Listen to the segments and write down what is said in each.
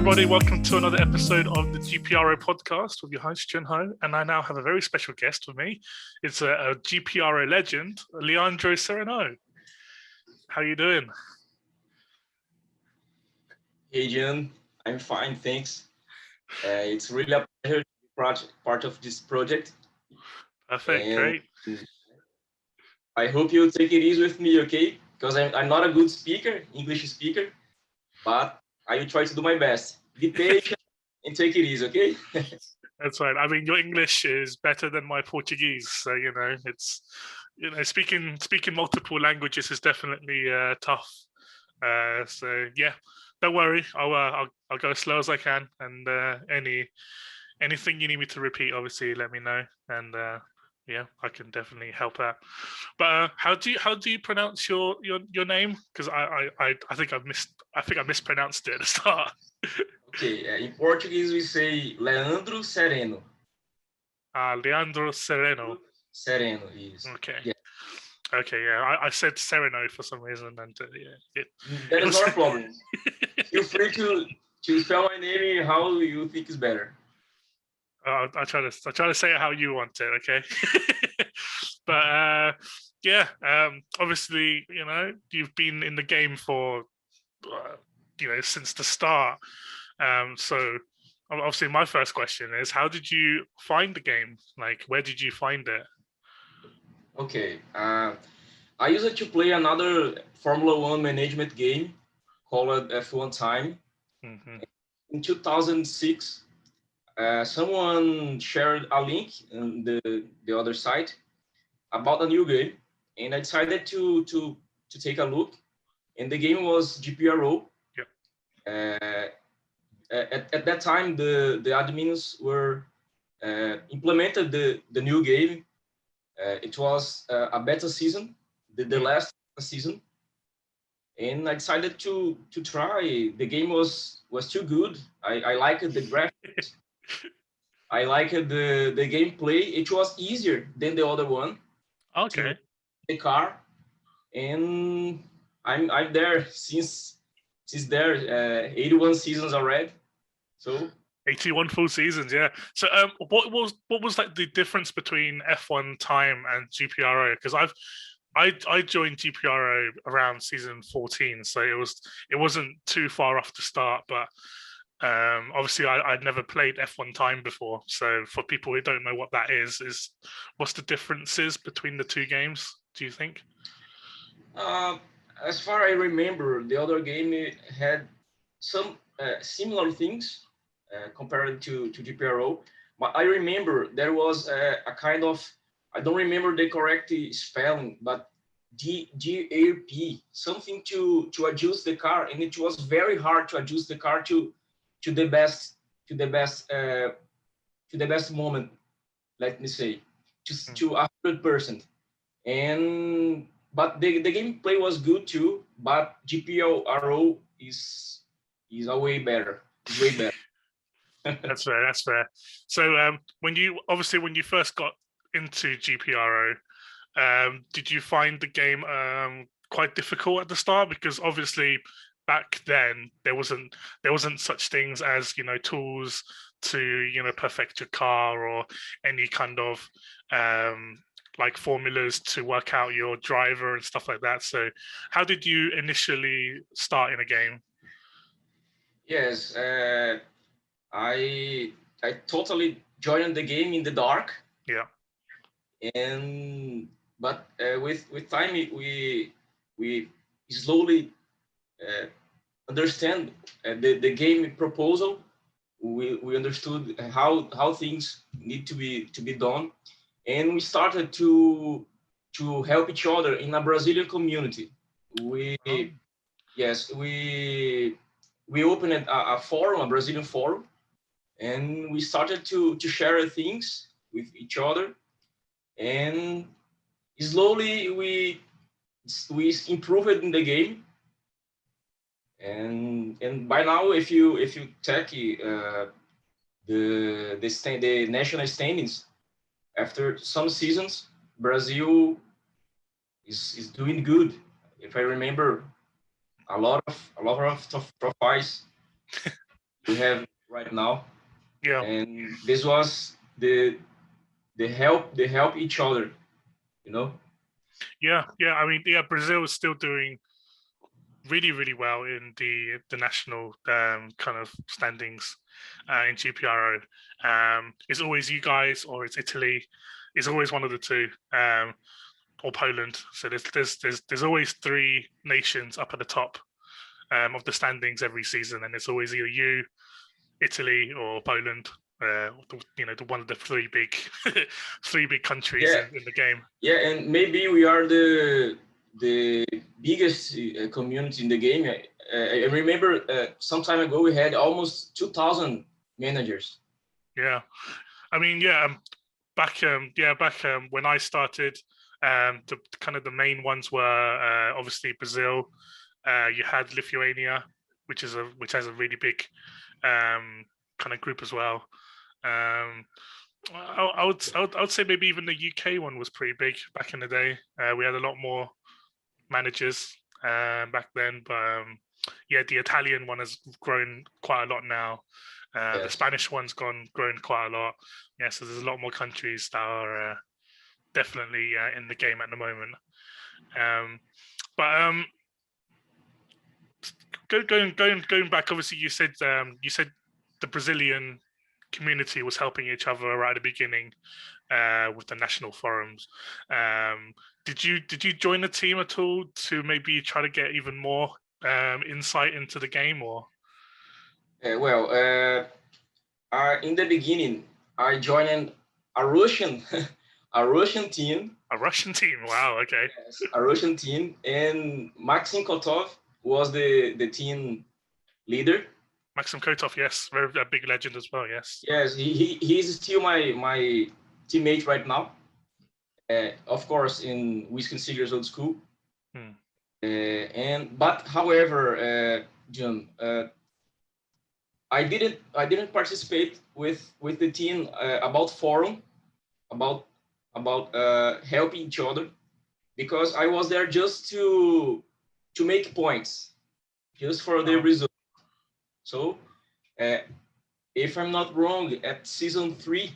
everybody. Welcome to another episode of the GPRO Podcast with your host, Jun Ho. And I now have a very special guest with me. It's a GPRO legend, Leandro Sereno. How are you doing? Hey, Jun. I'm fine, thanks. It's really a pleasure to be part of this project. Perfect, And great. I hope you'll take it easy with me, okay? Because I'm not a good speaker, English speaker, but I will try to do my best. Be patient and take it easy, okay? That's right. I mean, your English is better than my Portuguese, so it's speaking multiple languages is definitely tough. So yeah, don't worry. I'll go as slow as I can, and anything you need me to repeat, obviously, let me know, and yeah, I can definitely help out. But how do you pronounce your name? Because I think I mispronounced it at the start. Okay, in Portuguese we say Leandro Sereno. Leandro Sereno. Sereno is. Okay. Yeah. Okay, yeah, I said Sereno for some reason, and yeah, That it is was... not a problem. Feel free to spell my name how you think is better. I'll try to say it how you want it, okay? But yeah, obviously, you've been in the game for since the start. So obviously, my first question is, how did you find the game? Like, where did you find it? Okay. I used to play another Formula One management game called F1 Time. Mm-hmm. In 2006, someone shared a link on the other site about a new game, and I decided to take a look. And the game was GPRO. Yep. At that time, the admins were implemented the new game. It was a beta season, the last season, and I decided to try. The game was too good. I liked the graphics. I liked the gameplay. It was easier than the other one. Okay. To the car, and I'm there since there 81 seasons already. So 81 full seasons, yeah. So what was like the difference between F1 Time and GPRO? Because I joined GPRO around season 14, so it wasn't too far off the start, but obviously I'd never played F1 Time before. So for people who don't know what that is what's the differences between the two games, do you think? As far I remember, the other game had some similar things compared to GPRO. But I remember there was a kind of, I don't remember the correct spelling, but GAP, something to adjust the car, and it was very hard to adjust the car to the best moment. Let me say, to 100%. And but the gameplay was good too. But GPRO is a way better. It's way better. That's fair. That's fair. So when you first got into GPRO, did you find the game quite difficult at the start? Because obviously back then there wasn't such things as tools to perfect your car, or any kind of like formulas to work out your driver and stuff like that. So how did you initially start in a game? Yes, I totally joined the game in the dark. Yeah. And but with time we slowly understand the game proposal. We understood how things need to be done, and we started to help each other in a Brazilian community. Yes, we opened a forum, a Brazilian forum, and we started to share things with each other, and slowly we improved in the game. And by now, if you check the national standings, after some seasons, Brazil is doing good. If I remember, a lot of profiles we have right now. Yeah. And this was the help each other, you know. Yeah. I mean, yeah, Brazil is still doing really, really well in the national kind of standings in GPRO. It's always you guys or it's Italy. It's always one of the two, or Poland. So there's always three nations up at the top of the standings every season, and it's always either you, Italy, or Poland. The one of the three big countries Yeah, in the game. yeah, and maybe we are the biggest community in the game. I remember some time ago we had almost 2,000 managers. Yeah, I mean, yeah, back when I started, the kind of the main ones were obviously Brazil. You had Lithuania, which has a really big kind of group as well. Um, I would say maybe even the UK one was pretty big back in the day. We had a lot more managers back then, but yeah, the Italian one has grown quite a lot now. The Yes. Spanish one's grown quite a lot. Yeah, so there's a lot more countries that are definitely in the game at the moment. But going back, obviously you said the Brazilian community was helping each other right at the beginning with the national forums. Did you join the team at all to maybe try to get even more insight into the game, or? In the beginning, I joined a Russian a Russian team. A Russian team? Wow. Okay. Yes, a Russian team, and Maxim Kotov was the team leader. Maxim Kotov, yes, very a big legend as well. Yes. Yes, he's still my teammate right now. Of course, in Wisconsin Seagers Old School. But however, Jun, I didn't participate with the team about forum, about helping each other, because I was there just to make points, just for the result. So, if I'm not wrong, at season 3,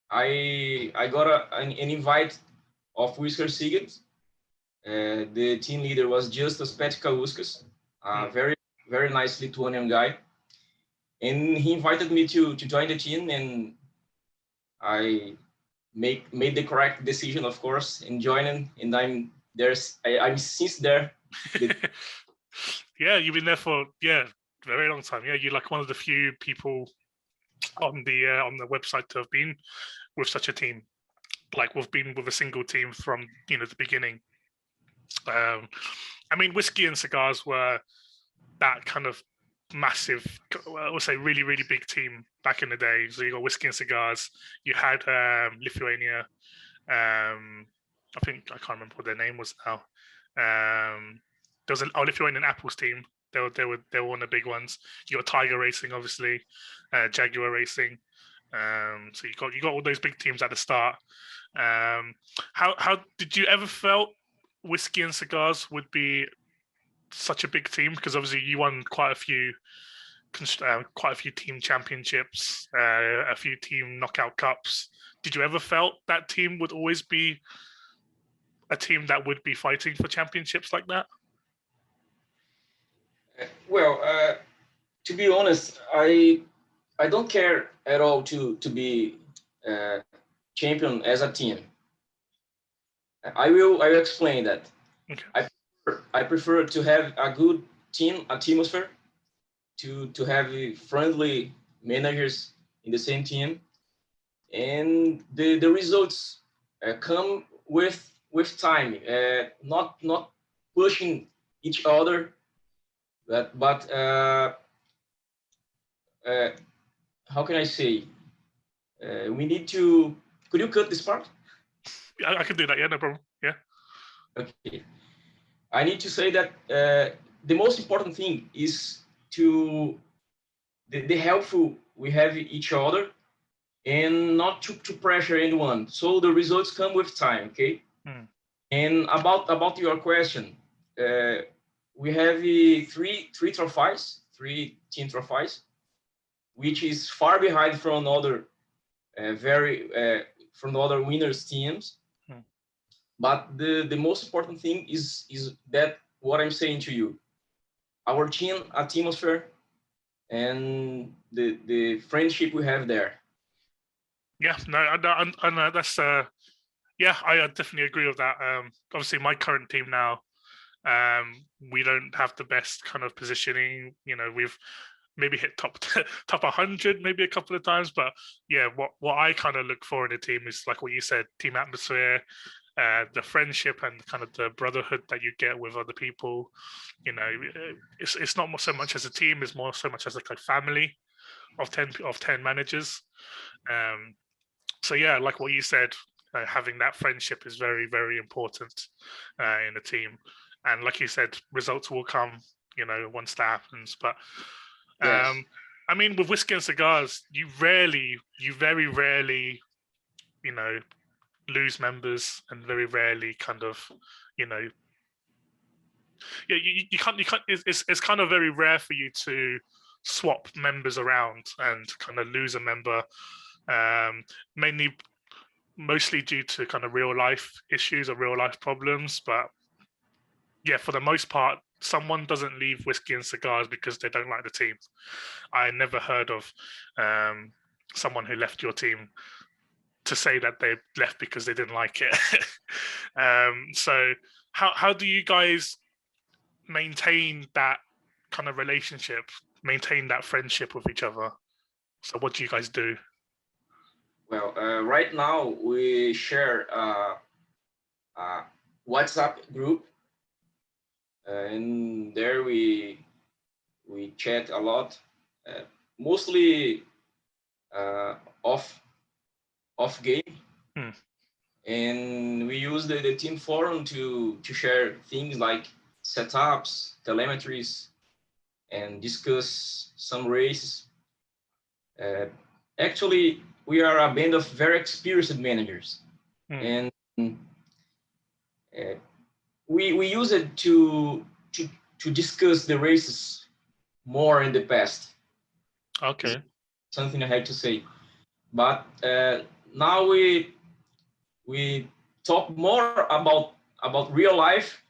I got an invite of Whisker Sigurd. The team leader was Justas Petkauskas, a very, very nice Lithuanian guy. And he invited me to join the team, and I made the correct decision, of course, in joining. And I'm since there. Yeah, you've been there for a very long time. Yeah, you're like one of the few people on the website to have been with such a team. Like we've been with a single team from the beginning. I mean, whiskey and cigars were that kind of massive, I would say, really, really big team back in the day. So you got whiskey and cigars. You had Lithuania. I think I can't remember what their name was now. There was a Lithuanian Apples team. They were one of the big ones. You got Tiger Racing, obviously, Jaguar Racing. So you got all those big teams at the start. How did you ever felt whiskey and cigars would be such a big team? Because obviously you won quite a few team championships, a few team knockout cups. Did you ever felt that team would always be a team that would be fighting for championships like that? Well, to be honest, I don't care at all to be champion as a team. I will explain that. Okay. I prefer to have a good team, atmosphere, to have friendly managers in the same team, and the results come with time, not pushing each other, but how can I say? We need to. Could you cut this part? Yeah, I can do that. Yeah, no problem. Yeah. Okay. I need to say that the most important thing is to the helpful we have each other, and not to pressure anyone. So the results come with time. Okay. And about your question, we have three trophies, 3 team trophies. which is far behind from other from the other winners teams. But the most important thing is that what I'm saying to you, our team atmosphere and the friendship we have there. Yeah, no, I know that's yeah, I definitely agree with that. Obviously, my current team now, we don't have the best kind of positioning. You know, we've maybe hit top 100 maybe a couple of times, but yeah, what I kind of look for in a team is like what you said, team atmosphere, the friendship and kind of the brotherhood that you get with other people. You know, it's not so much as a team; it's more so much as like a family of 10 managers. So yeah, like what you said, having that friendship is very, very important in a team. And like you said, results will come, you know, once that happens. But Yes. I mean, with whiskey and cigars, you very rarely, you know, lose members, and very rarely kind of, you know, yeah, you can't. It's kind of very rare for you to swap members around and kind of lose a member. Mainly mostly due to kind of real life issues or real life problems. But yeah, for the most part, someone doesn't leave whiskey and cigars because they don't like the team. I never heard of someone who left your team to say that they left because they didn't like it. So how do you guys maintain that kind of relationship, maintain that friendship with each other? So what do you guys do? Well, right now we share a WhatsApp group, and there we chat a lot, uh, mostly uh, off off game, Hmm. and we use the team forum to share things like setups, telemetries, and discuss some races. Uh, Actually, we are a band of very experienced managers, Hmm. and we use it to discuss the races more in the past. Okay. Something I had to say, but now we talk more about real life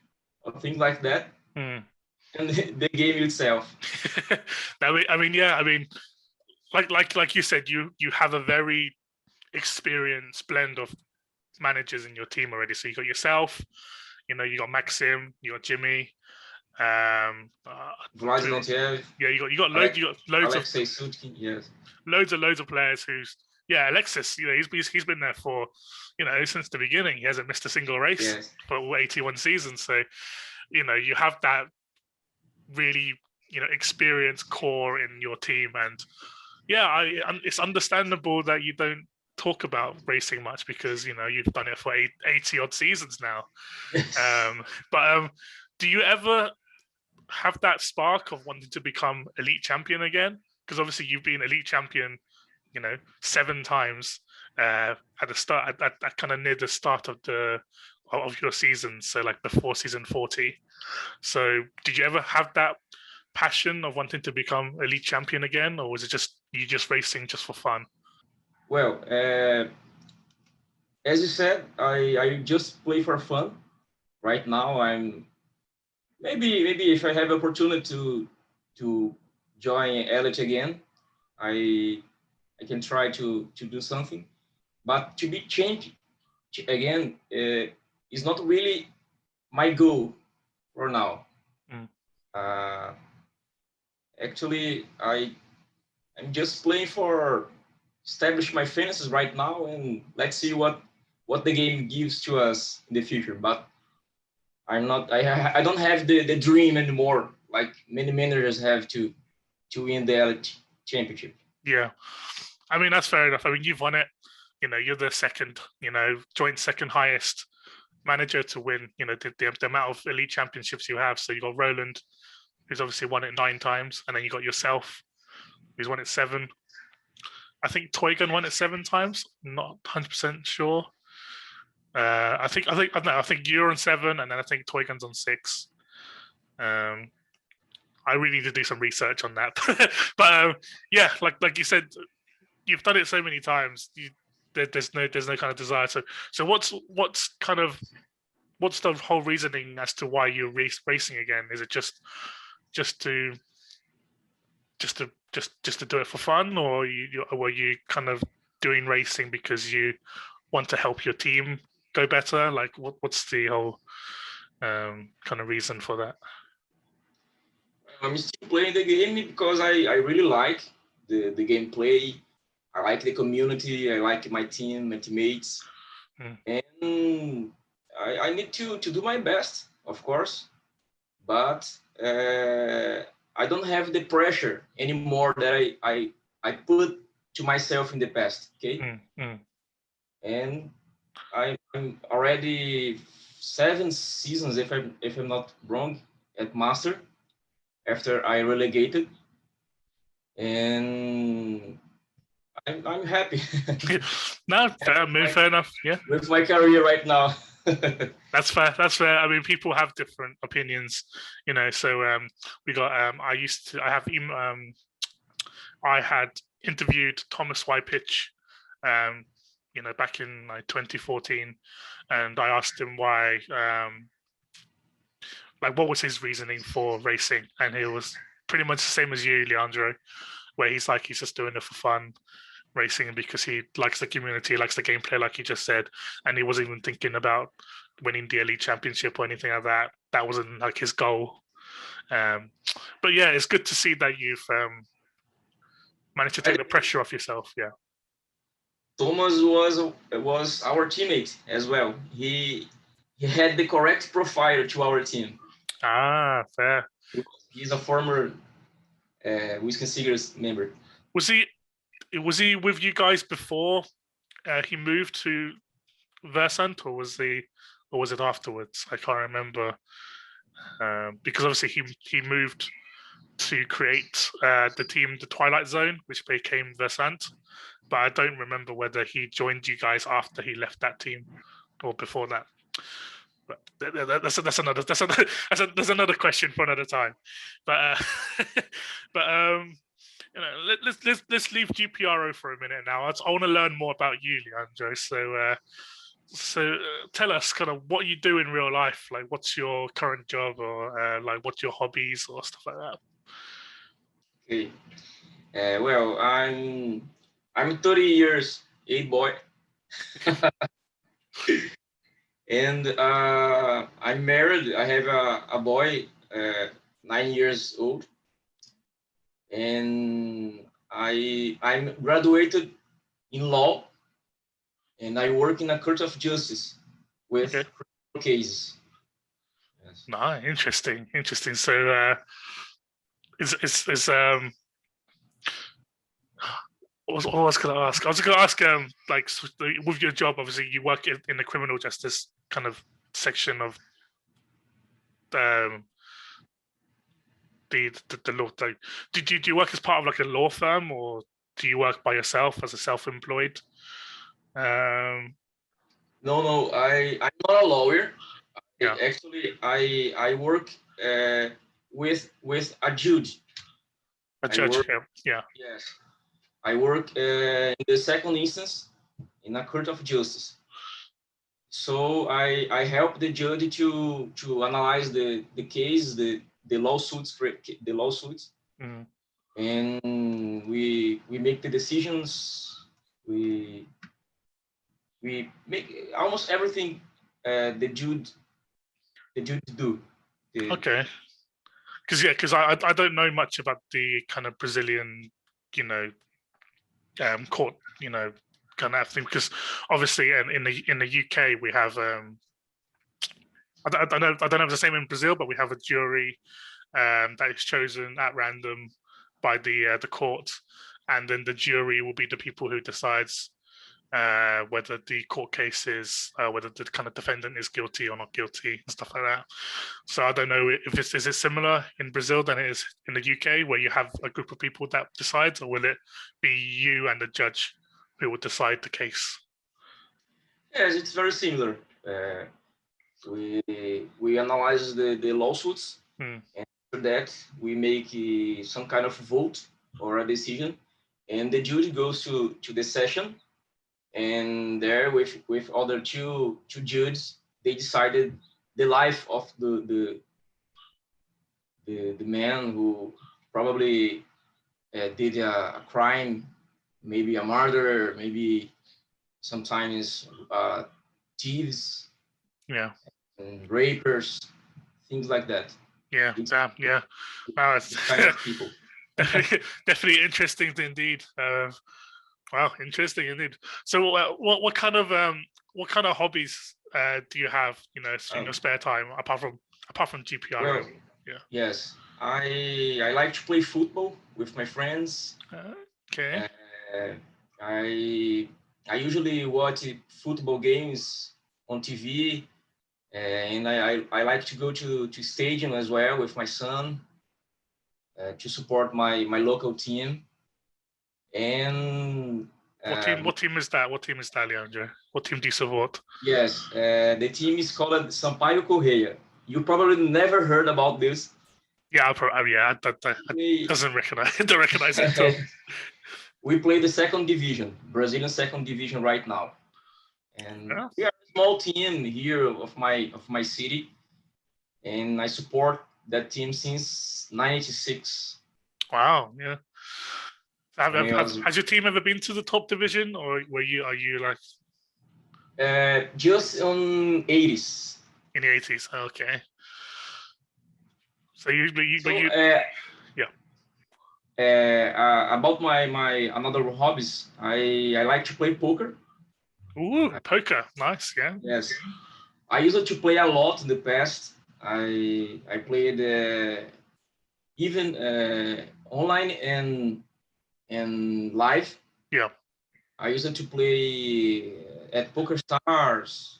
or things like that, Hmm. and the game itself. I mean, yeah, I mean, like you said, you have a very experienced blend of managers in your team already. So you got yourself, you know, you got Maxim, you got Jimmy, who, Vladimir, yeah, you got loads of Alexei Sutkin, yes, loads of players who's yeah, Alexis, you know, he's been there for, you know, since the beginning. He hasn't missed a single race yes, for 81 seasons. So, you know, you have that really, you know, experienced core in your team. And yeah, it's understandable that you don't talk about racing much because, you know, you've done it for 80 odd seasons now. yes. But do you ever have that spark of wanting to become elite champion again? Because obviously you've been elite champion, you know, 7 times at the start, at kind of near the start of your season, so like before season 40. So did you ever have that passion of wanting to become elite champion again, or was it just you just racing just for fun? Well, as you said, I just play for fun. Right now, I'm maybe if I have opportunity to join Elite again, I I can try to do something. But to be changed again is not really my goal for now. Mm. Uh, Actually, I'm just playing for establish my finances right now, and let's see what the game gives to us in the future. But I'm not. I don't have the dream anymore, like many managers have to win the Elite Championship. Yeah, I mean that's fair enough. I mean you've won it. You know, you're the second, you know, joint second highest manager to win. You know, the amount of elite championships you have. So you got Roland, who's obviously won it 9 times, and then you got yourself, who's won it 7. I think Toygun won it 7 times. Not 100% sure. I don't know. I think you're on 7, and then I think Toygun's on 6. Um, I really need to do some research on that. But yeah, like you said, you've done it so many times. There's no kind of desire. So what's the whole reasoning as to why you're racing again? Is it just to do it for fun, or were you kind of doing racing because you want to help your team go better? Like what's the whole kind of reason for that? I'm still playing the game because I really like the gameplay. I like the community. I like my team, my teammates. And I need to do my best, of course. But I don't have the pressure anymore that I put to myself in the past, okay? And I'm already 7 seasons, if I'm not wrong, at Master, after I relegated. And I'm happy. No, fair enough. Yeah, with my career right now. That's fair. I mean, people have different opinions, So we got. I had interviewed Thomas Wypitch, back in like 2014, and I asked him why, what was his reasoning for racing, and he was pretty much the same as you, Leandro, where he's just doing it for fun, racing because he likes the community, likes the gameplay, like he just said, and he wasn't even thinking about winning the elite championship or anything like that. That wasn't like his goal. But yeah, it's good to see that you've managed to take the pressure off yourself. Yeah. Thomas was our teammate as well. He had the correct profile to our team. Ah, fair. He's a former Wisconsin Seagulls member. Was he with you guys before he moved to Versant, or was it afterwards? I can't remember. Because obviously he moved to create the team, the Twilight Zone, which became Versant. But I don't remember whether he joined you guys after he left that team or before that. But that's another question for another time. But let's leave GPRO for a minute now. I want to learn more about you, Leandro. So tell us kind of what you do in real life. Like, what's your current job, or what's your hobbies or stuff like that? Okay. Well, I'm 30 years old boy. And I'm married. I have a boy, 9 years old. And I'm graduated in law, and I work in a court of justice with criminal cases. Yes. Nice, interesting. So, what was going to ask? I was going to ask, with your job, obviously, you work in the criminal justice kind of section of the law. Do you work as part of like a law firm, or do you work by yourself as a self-employed? No, I'm not a lawyer. Yeah. Actually, I work with a judge. A judge, yeah. Yes. I work in the second instance in a court of justice. So I help the judge to analyze the case, the lawsuits, and we make the decisions. We make almost everything the judge do. Okay. Because I don't know much about the kind of Brazilian, court, kind of thing. Because obviously, in the UK we have I don't know if the same in Brazil, but we have a jury that is chosen at random by the court, and then the jury will be the people who decides whether the court case is whether the kind of defendant is guilty or not guilty and stuff like that. So I don't know if is it similar in Brazil than it is in the UK, where you have a group of people that decides, or will it be you and the judge who will decide the case? Yes, it's very similar. We analyze the lawsuits, and After that, we make some kind of vote or a decision, and the jury goes to the session, and there with other two judges, they decided the life of the man who probably did a crime, maybe a murder, maybe sometimes thieves Yeah. and rapers, things like that. Yeah. It's Damn. Yeah. Wow. It's this kind of people. definitely interesting indeed. Wow, interesting indeed. So, what what kind of hobbies do you have? You know, in your Um, spare time apart from GPRO? well, Yeah. yes, I like to play football with my friends. Okay. Uh, I I usually watch football games on TV, and I like to go to stadium as well with my son to support my local team. And What team? um, What team is that? What team is that, Leandro? What team do you support? yes, the team is called Sampaio Correia. You probably never heard about this. Yeah, yeah. I We, doesn't recognize don't recognize it at all. we play the second division, Brazilian second division right now, and Yeah. we are a small team here of my city, and I support that team since '96 Wow. Yeah. when I was Has your team ever been to the top division, or are you like just on '80s. in the 80s? Okay. So but So you, yeah. about my another hobbies, I like to play poker. Ooh, poker. Nice. Yeah. Yes, I used to play a lot in the past. I played even online and live. Yeah. I used to play at Pokerstars,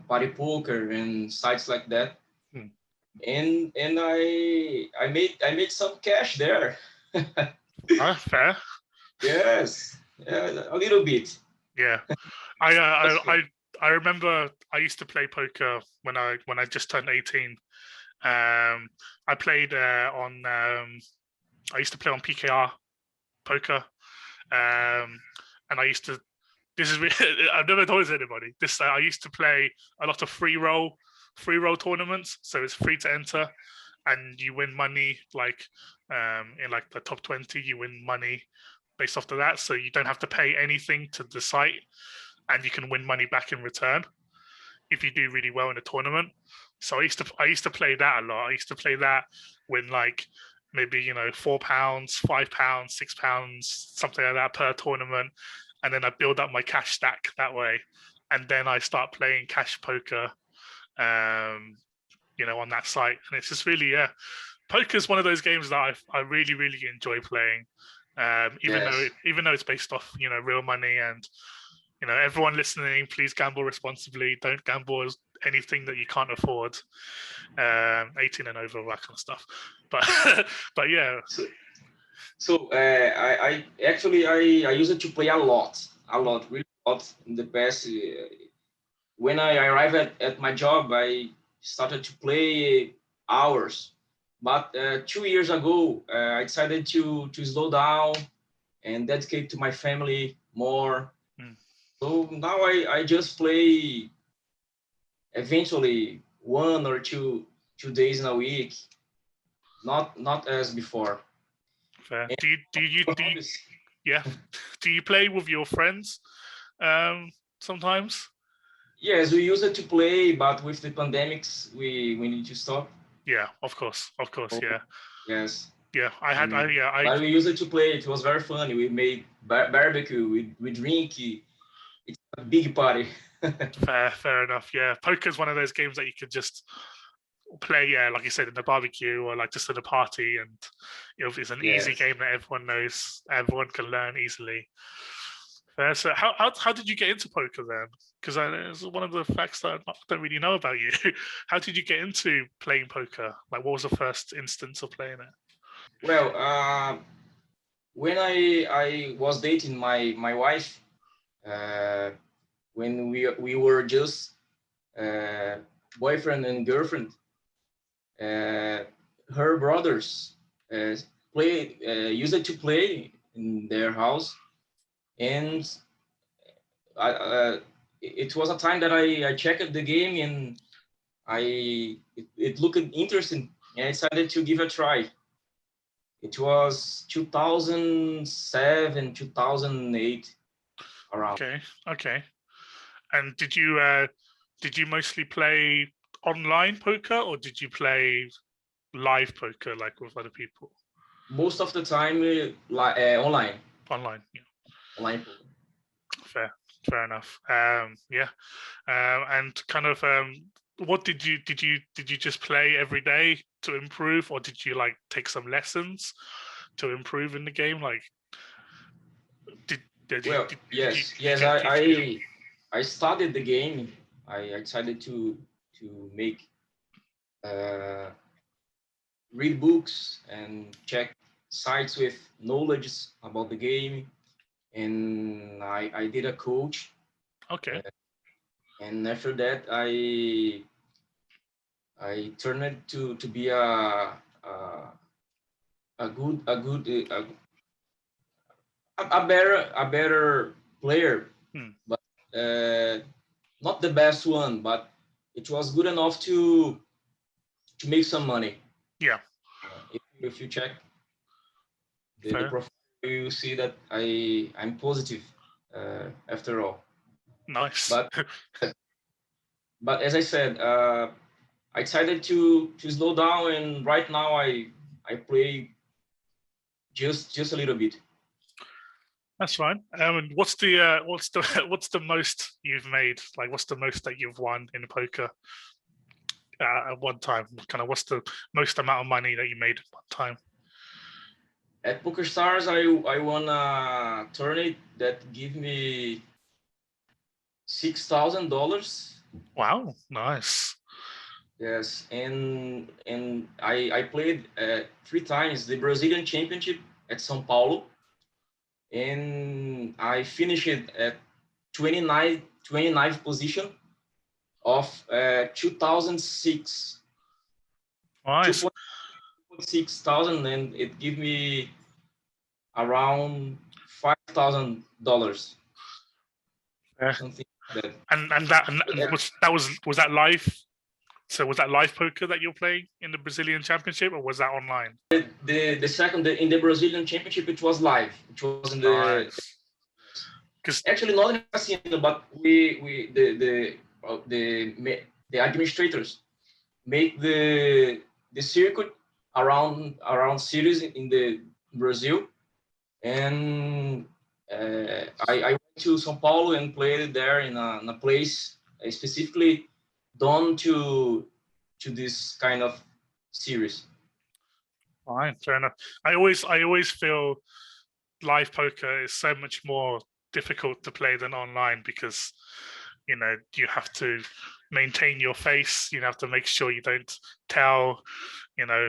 Party Poker, and sites like that. Hmm. And I made some cash there. Fair. Yes, a little bit. Yeah. I, uh, That's I good. I I remember I used to play poker when I just turned 18. I played on I used to play on PKR poker, and I used to. This is I've never told this to anybody. This I used to play a lot of free roll tournaments, so it's free to enter, and you win money like in like the top 20. You win money based off of that, so you don't have to pay anything to the site, and you can win money back in return if you do really well in a tournament. So I used to play that a lot. I used to play that when like maybe £4, £5, £6, something like that per tournament, and then I build up my cash stack that way, and then I start playing cash poker, um, on that site, and it's just really poker is one of those games that I really enjoy playing, Yes, even though it's based off real money and everyone listening, please gamble responsibly. Don't gamble as anything that you can't afford. 18 and over, all that kind of stuff. But but yeah, so, I actually I used to play a lot, really a lot in the past. When I arrived at my job, I started to play hours. But 2 years ago, I decided to slow down and dedicate to my family more. mm, So now I just play eventually 1 or 2 days in a week, not as before. fair. And Do you hobbies, yeah? Do you play with your friends sometimes? yes, we used to play, but with the pandemics, we need to stop. Yeah, of course, So, yeah, yes, yeah. and I but we used to play. It was very funny. We made barbecue. We drink. It's a big party. fair enough. Yeah, poker's one of those games that you could just play, yeah, like you said, in the barbecue or like just at a party, and it's an easy Yes. game that everyone knows, everyone can learn easily. So how did you get into poker then? Because it's one of the facts that I don't really know about you. How did you get into playing poker? Like, what was the first instance of playing it? Well, when I was dating my wife, uh, when we were just uh, boyfriend and girlfriend, uh, her brothers used to play in their house, and it was a time that I checked the game, and it looked interesting, and I decided to give a try. It was 2007, 2008 around. Okay. And did you mostly play online poker, or did you play live poker like with other people? Most of the time, online. Online, yeah. Online. Fair enough. Yeah. And kind of what did you just play every day to improve, or did you like take some lessons to improve in the game? Like, yes. I started the game. I decided to make read books and check sites with knowledge about the game, and I did a coach. Okay. And after that, I turned it to be a good a better player, but not the best one, but it was good enough to make some money. Yeah. If you check the profile, you see that I'm positive after all. Nice. But as I said, I decided to slow down, and right now I play just a little bit. That's fine. And what's the most you've made? Like, what's the most that you've won in poker at one time? Kind of, what's the most amount of money that you made at one time? At Pokerstars, I won a tournament that gave me $6,000. Wow, nice. Yes, and I played 3 times the Brazilian Championship at São Paulo, and I finished it at 29th position of 2006. Nice. 2,600, and it gave me around $5,000. Yeah. Something like that. And was that live? So was that live poker that you're playing in the Brazilian Championship, or was that online? The second in the Brazilian Championship, it was live. It was in the actually not in the casino, but the administrators make the circuit around cities in the Brazil, and I went to São Paulo and played there in a place specifically done to this kind of series. Fine, fair enough. I always feel live poker is so much more difficult to play than online, because you have to maintain your face. You have to make sure you don't tell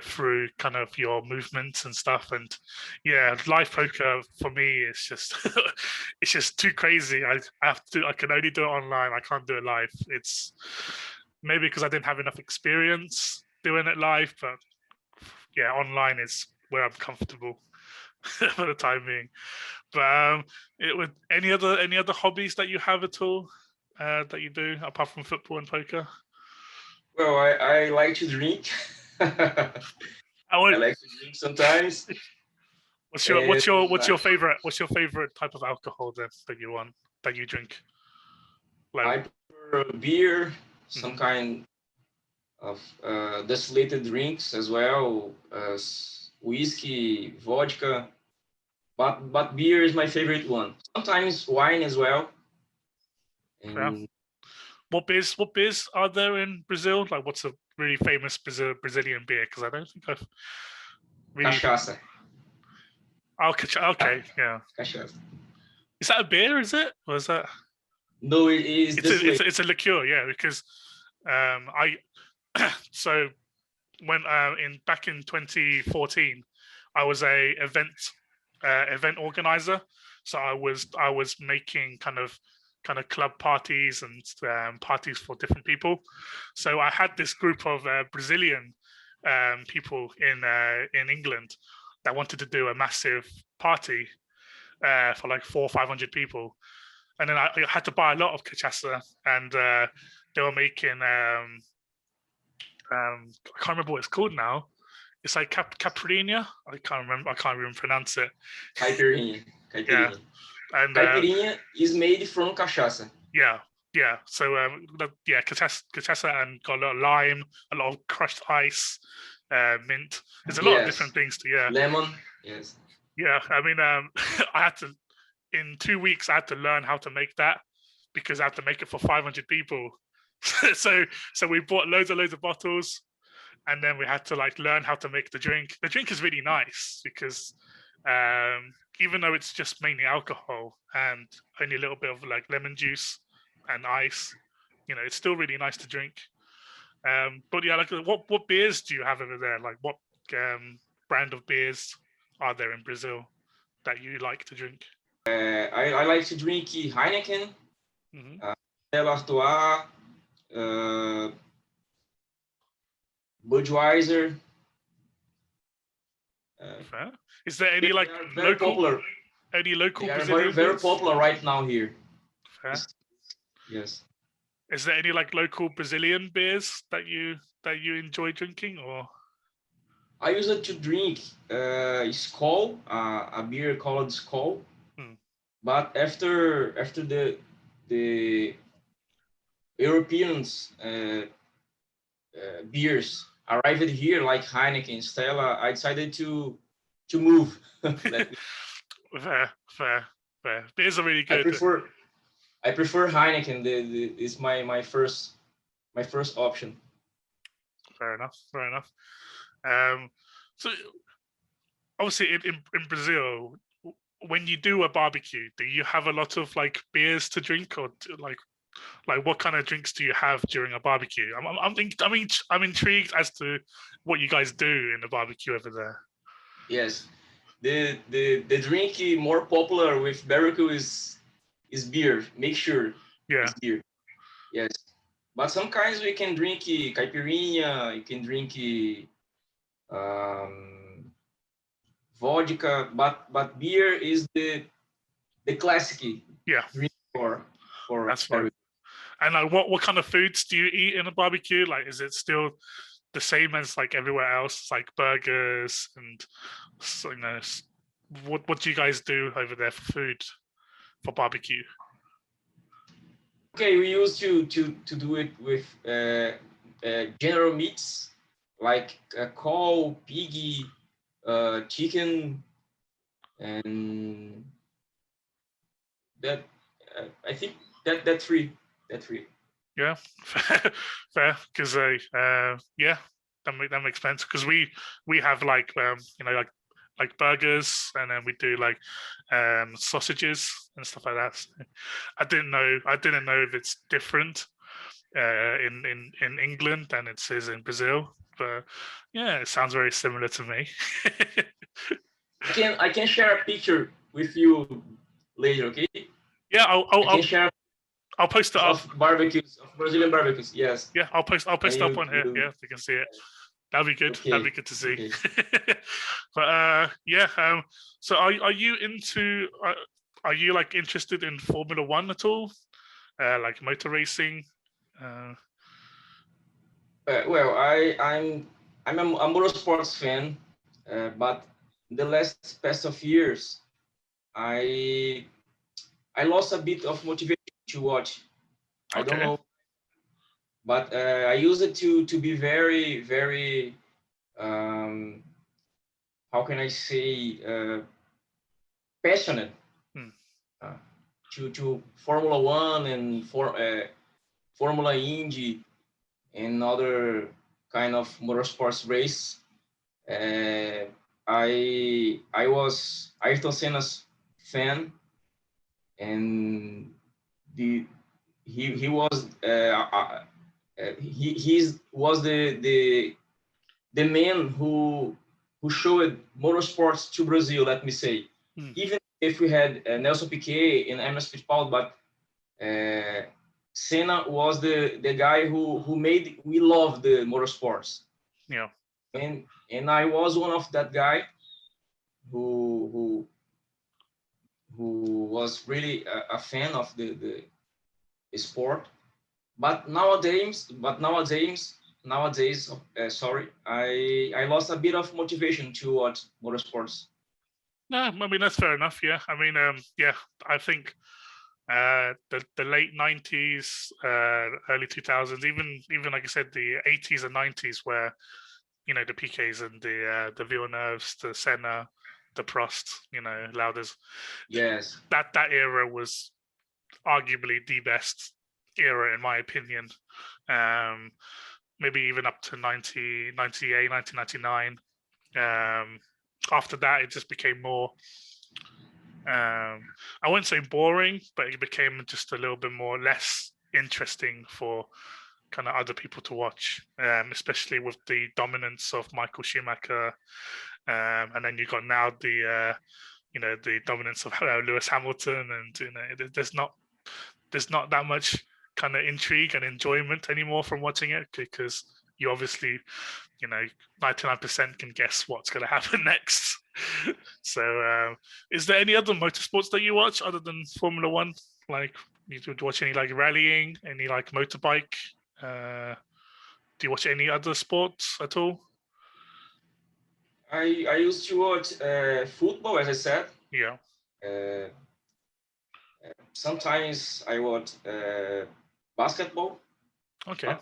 through kind of your movements and stuff. And yeah, live poker for me is just it's just too crazy. I can only do it online. I can't do it live. It's maybe because I didn't have enough experience doing it live, but yeah, online is where I'm comfortable for the time being. But any other hobbies that you have at all that you do apart from football and poker? Well, I like to drink. I like to drink sometimes. What's your favorite type of alcohol then that you drink? Like, I prefer beer, some kind of distilled drinks as well, whiskey, vodka, but beer is my favorite one. Sometimes wine as well. And what beers are there in Brazil? Like, what's a really famous Brazilian beer? Because I don't think I've really. Cachaça. Okay, yeah. Cachaça. Is that a beer? Is it? Or is that? No, it is. It's a liqueur, yeah. Because so when back in 2014, I was a event organizer. So I was making kind of club parties and parties for different people. So I had this group of Brazilian people in England that wanted to do a massive party for like 400 or 500 people, and then I had to buy a lot of cachaça, and they were making I can't remember what it's called now. It's like caipirinha. I can't remember. I can't even pronounce it. Caipirinha. Yeah, and Caipirinha is made from cachaça. yeah. So cachaça and got a lot of lime, a lot of crushed ice, mint. There's a lot of different things to lemon. Yes. Yeah, I mean, I had to in 2 weeks. I had to learn how to make that because I had to make it for 500 people. so we bought loads of bottles, and then we had to like learn how to make the drink. The drink is really nice because even though it's just mainly alcohol and only a little bit of like lemon juice and ice, you know, it's still really nice to drink. But yeah, like what beers do you have over there? Like what brand of beers are there in Brazil that you like to drink? I like to drink Heineken, Stella Artois, Budweiser. Is there any like local? Any local? They are very popular right now here. Fair. Yes. Is there any like local Brazilian beers that you enjoy drinking, or? I used to drink Skol, a beer called Skol, but after the Europeans beers arrived here, like Heineken, Stella, I decided to move. Fair. Beers are really good. I prefer Heineken. Is my first option. Fair enough. So obviously in Brazil, when you do a barbecue, do you have a lot of like beers to drink, or like what kind of drinks do you have during a barbecue? I'm intrigued as to what you guys do in the barbecue over there. Yes, the drink more popular with barbecue is beer. Make sure it's beer. Yes, but sometimes we can drink caipirinha. You can drink vodka, but beer is the classic drink for that's fine. And like what kind of foods do you eat in a barbecue? Like, is it still the same as like everywhere else, like burgers and you know, what do you guys do over there for food for barbecue? Okay, we used to do it with general meats like cow, piggy, chicken, and that I think that three. Yeah, fair. Because that makes sense. Because we have like you know like burgers, and then we do like sausages and stuff like that. So I didn't know if it's different in England than it is in Brazil, but yeah, it sounds very similar to me. I can share a picture with you later, okay? Yeah, I'll share. I'll post it up. Barbecues, of Brazilian barbecues, yes. Yeah, I'll post it up on here. Yeah, you can see it. That'd be good. Okay. That'd be good to see. Okay. But so are you into? Are you like interested in Formula One at all? Like motor racing? Well, I'm a motorsports fan, but in the last past of years, I lost a bit of motivation to watch. I don't know, but I use it to be very, very, how can I say, passionate to Formula One and Formula Indy and other kind of motorsports race. I was Ayrton Senna's fan, and he was he was the man who showed motorsports to Brazil. Let me say, even if we had Nelson Piquet and Emerson Fittipaldi, but Senna was the guy who made we love the motorsports. Yeah. And I was one of that guy who was really a fan of the sport. But nowadays, sorry, I lost a bit of motivation to watch motorsports. No, I mean that's fair enough. Yeah, I mean, yeah, I think the late '90s, early 2000s, even like I said, the '80s and '90s, where the PKs and the Villeneuves, the Senna, the Prost, Lauders. Yes, that era was arguably the best era in my opinion. Maybe even up to 1998, 1999. After that, it just became more. I wouldn't say boring, but it became just a little bit more less interesting for kind of other people to watch, especially with the dominance of Michael Schumacher, and then you got now the the dominance of Lewis Hamilton, and there's not that much kind of intrigue and enjoyment anymore from watching it, because you obviously 99% can guess what's going to happen next. So is there any other motorsports that you watch other than Formula One? Like, you would watch any like rallying, any like motorbike? Do you watch any other sports at all? I used to watch football, as I said. Yeah. Sometimes I watch basketball. Okay.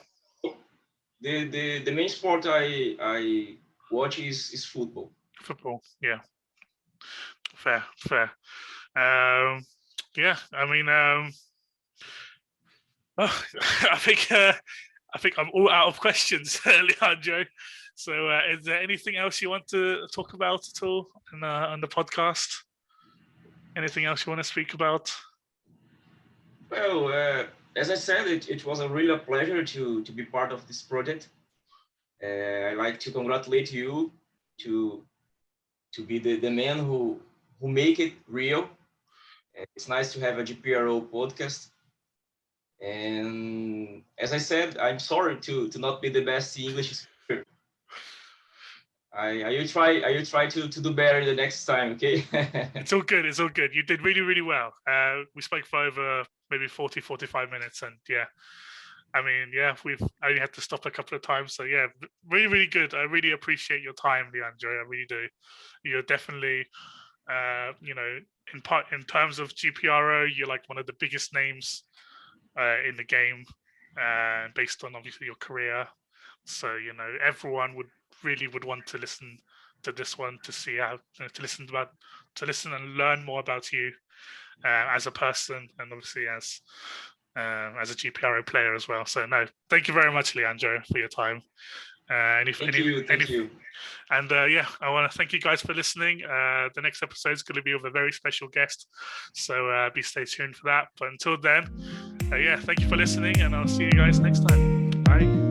The main sport I watch is football. Football, yeah. Fair. Yeah, I mean, I think I'm all out of questions, Leandro. So, is there anything else you want to talk about at all on the podcast? Anything else you want to speak about? Well, as I said, it was a real pleasure to be part of this project. I'd like to congratulate you to be the man who make it real. It's nice to have a GPRO podcast. And as I said, I'm sorry to not be the best English speaker. I will try to do better the next time, okay? It's all good. You did really, really well. We spoke for over maybe 40, 45 minutes. And yeah, I mean, yeah, we've only had to stop a couple of times. So yeah, really, really good. I really appreciate your time, Leandro. I really do. You're definitely, in terms of GPRO, you're like one of the biggest names in the game, based on obviously your career. So everyone would want to listen to this one to see how to listen and learn more about you as a person, and obviously as a GPRO player as well. So no, thank you very much, Leandro, for your time. Thank you. And yeah, I want to thank you guys for listening. The next episode is going to be with a very special guest, so stay tuned for that. But until then, yeah, thank you for listening, and I'll see you guys next time. Bye.